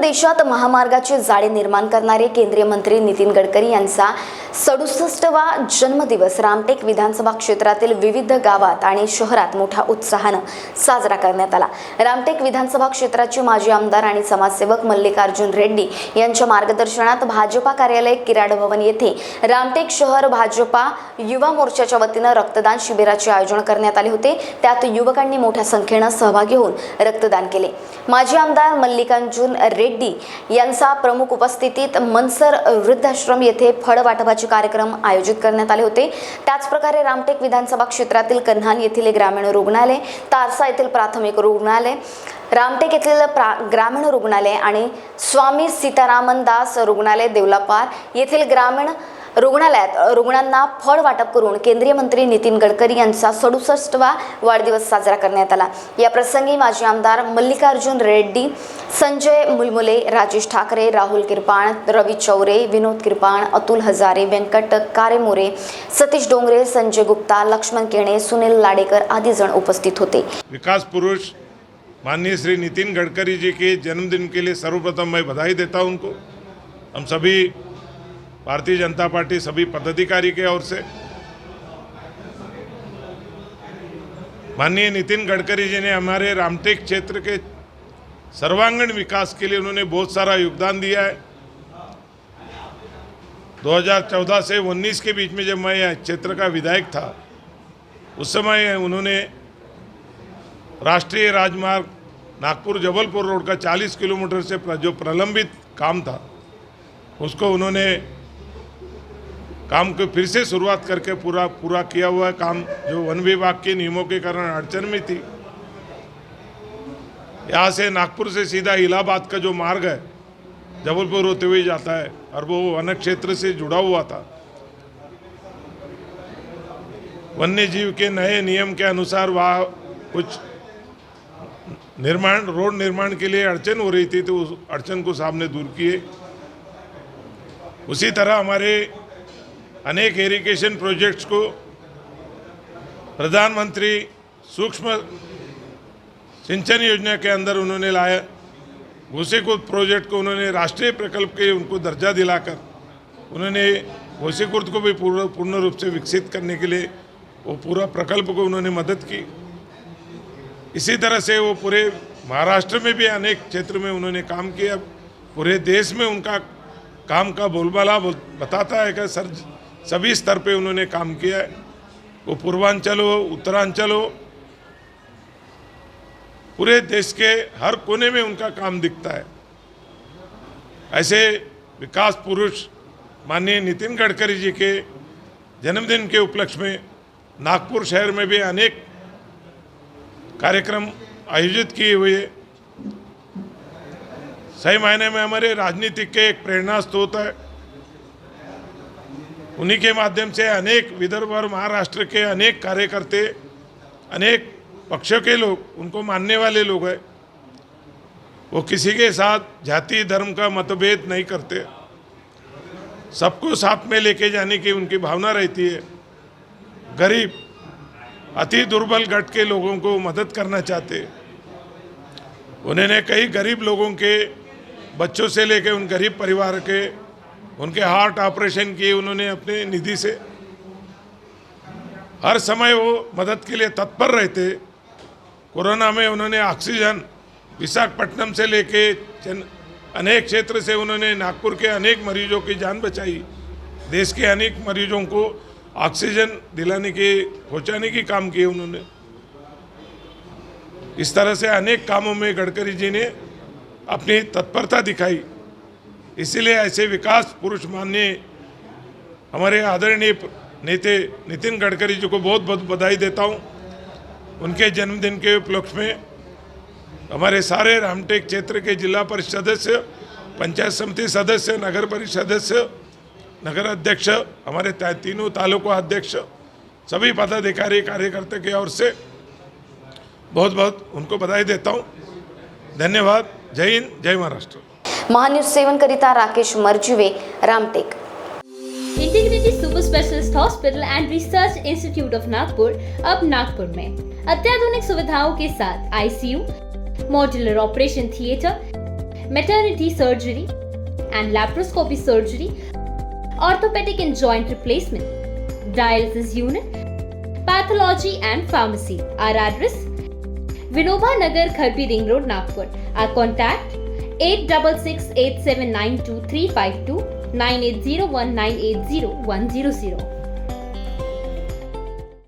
देशात महामार्गाचे जाळे निर्माण करणारे केंद्रीय मंत्री नितीन गडकरी यांचा 67वा जन्मदिवस रामटेक विधानसभा क्षेत्रातील विविध गावात आणि शहरात मोठ्या उत्साहाने साजरा करण्यात आला। रामटेक विधानसभा क्षेत्राचे माजी आमदार आणि समाजसेवक मल्लिकार्जुन रेड्डी यांच्या मार्गदर्शनात भाजपा कार्यालय किराड भवन येथे रामटेक शहर भाजपा युवा मोर्चाच्या वतीने रक्तदान शिबिराचे आयोजन करण्यात आले होते। त्यात युवकांनी मोठ्या संख्येने सहभागी होऊन रक्तदान केले। माजी आमदार मल्लिकार्जुन रेड्डी यांचा प्रमुख उपस्थितीत मनसर वृद्धाश्रम येथे फळ वाटपाचे कार्यक्रम आयोजित करण्यात आले होते। त्याच प्रकारे रामटेक विधानसभा क्षेत्रातील कन्हान येथील ग्रामीण रुग्णालय, तारसा येथील प्राथमिक रुग्णालय, रामटेक येथील ग्रामीण रुग्णालय आणि स्वामी सीतारामन दास रुग्णालय देवलापार येथील ग्रामीण रुग्णालयात रुग्णांना फळ वाटप करून केंद्रीय मंत्री नितीन गडकरी यांचा 67वा वाढदिवस साजरा करण्यात आला। या प्रसंगी माजी आमदार मल्लिकार्जुन रेड्डी, संजय मुलमुले, राजेश ठाकरे, राहुल किरपाण, रवी चौरे, विनोद किरपाण, अतुल हजारे, वेंकट कारेमोरे, सतीश डोंगरे, संजय गुप्ता, लक्ष्मण केणे, सुनील लाडेकर आदि जण उपस्थित होते। विकास पुरुष माननीय श्री नितिन गडकरी जी के जन्मदिन के लिए सर्वप्रथम मैं बधाई देता हूं उनको। हम सभी भारतीय जनता पार्टी सभी पदाधिकारी के ओर से माननीय नितिन गडकरी जी ने हमारे रामटेक क्षेत्र के सर्वांगीण विकास के लिए उन्होंने बहुत सारा योगदान दिया है। 2014 से 19 के बीच में जब मैं यह क्षेत्र का विधायक था, उस समय उन्होंने राष्ट्रीय राजमार्ग नागपुर जबलपुर रोड का 40 किलोमीटर से जो प्रलंबित काम था, उसको उन्होंने काम को फिर से शुरुआत करके पूरा किया हुआ है। काम जो वन विभाग के नियमों के कारण अड़चन में थी, यहाँ से नागपुर से सीधा इलाहाबाद का जो मार्ग है जबलपुर होते हुए जाता है और वो वन क्षेत्र से जुड़ा हुआ था। वन्य जीव के नए नियम के अनुसार वहाँ कुछ रोड निर्माण के लिए अड़चन हो रही थी, तो उस अड़चन को साहब ने दूर किए। उसी तरह हमारे अनेक इरिगेशन प्रोजेक्ट्स को प्रधानमंत्री सूक्ष्म सिंचन योजना के अंदर उन्होंने लाया। घोसीकुर्द प्रोजेक्ट को उन्होंने राष्ट्रीय प्रकल्प के उनको दर्जा दिलाकर उन्होंने घोसीकुर्द को भी पूर्ण रूप से विकसित करने के लिए वो पूरा प्रकल्प को उन्होंने मदद की। इसी तरह से वो पूरे महाराष्ट्र में भी अनेक क्षेत्र में उन्होंने काम किया। पूरे देश में उनका काम का बोलबाला बताता है कि सभी स्तर पे उन्होंने काम किया है। वो पूर्वांचल हो, उत्तरांचल हो, पूरे देश के हर कोने में उनका काम दिखता है। ऐसे विकास पुरुष माननीय नितिन गडकरी जी के जन्मदिन के उपलक्ष्य में नागपुर शहर में भी अनेक कार्यक्रम आयोजित किए हुए। सही मायने में हमारे राजनीतिक के एक प्रेरणा स्रोत है। उन्हीं के माध्यम से अनेक विदर्भ और महाराष्ट्र के अनेक कार्यकर्ते, अनेक पक्षों के लोग, उनको मानने वाले लोग हैं। वो किसी के साथ जाति धर्म का मतभेद नहीं करते, सबको साथ में लेके जाने की उनकी भावना रहती है। गरीब, अति दुर्बल गट के लोगों को मदद करना चाहते। उन्होंने कई गरीब लोगों के बच्चों से लेके उन गरीब परिवार के उनके हार्ट ऑपरेशन किए उन्होंने अपने निधि से। हर समय वो मदद के लिए तत्पर रहते। कोरोना में उन्होंने ऑक्सीजन विशाखापट्टनम से लेके अनेक क्षेत्र से उन्होंने नागपुर के अनेक मरीजों की जान बचाई। देश के अनेक मरीजों को ऑक्सीजन पहुंचाने की काम किए उन्होंने। इस तरह से अनेक कामों में गडकरी जी ने अपनी तत्परता दिखाई। इसीलिए ऐसे विकास पुरुष माननीय हमारे आदरणीय नेता नितिन गडकरी जी को बहुत बहुत बधाई देता हूं। उनके जन्मदिन के उपलक्ष्य में हमारे सारे रामटेक क्षेत्र के जिला परिषद सदस्य, पंचायत समिति सदस्य, नगर परिषद सदस्य, नगर अध्यक्ष, हमारे तीनों तालुका अध्यक्ष, सभी पदाधिकारी कार्यकर्ता की ओर से बहुत बहुत उनको बधाई देता हूं। धन्यवाद। जय हिंद, जय महाराष्ट्र। महान्यूज सेवन करिता Rakesh Marjive, Ramtek. Integrated super specialist hospital and research institute of Nagpur अब नागपुर में अत्याधुनिक सुविधाओं के साथ ICU, modular operation theatre, maternity surgery and laparoscopy surgery, orthopedic and joint replacement, dialysis unit, pathology and pharmacy. Our address: Vinoba Nagar, Kharbi Ring Road, Nagpur. Our contact: 8668792352 9801980100.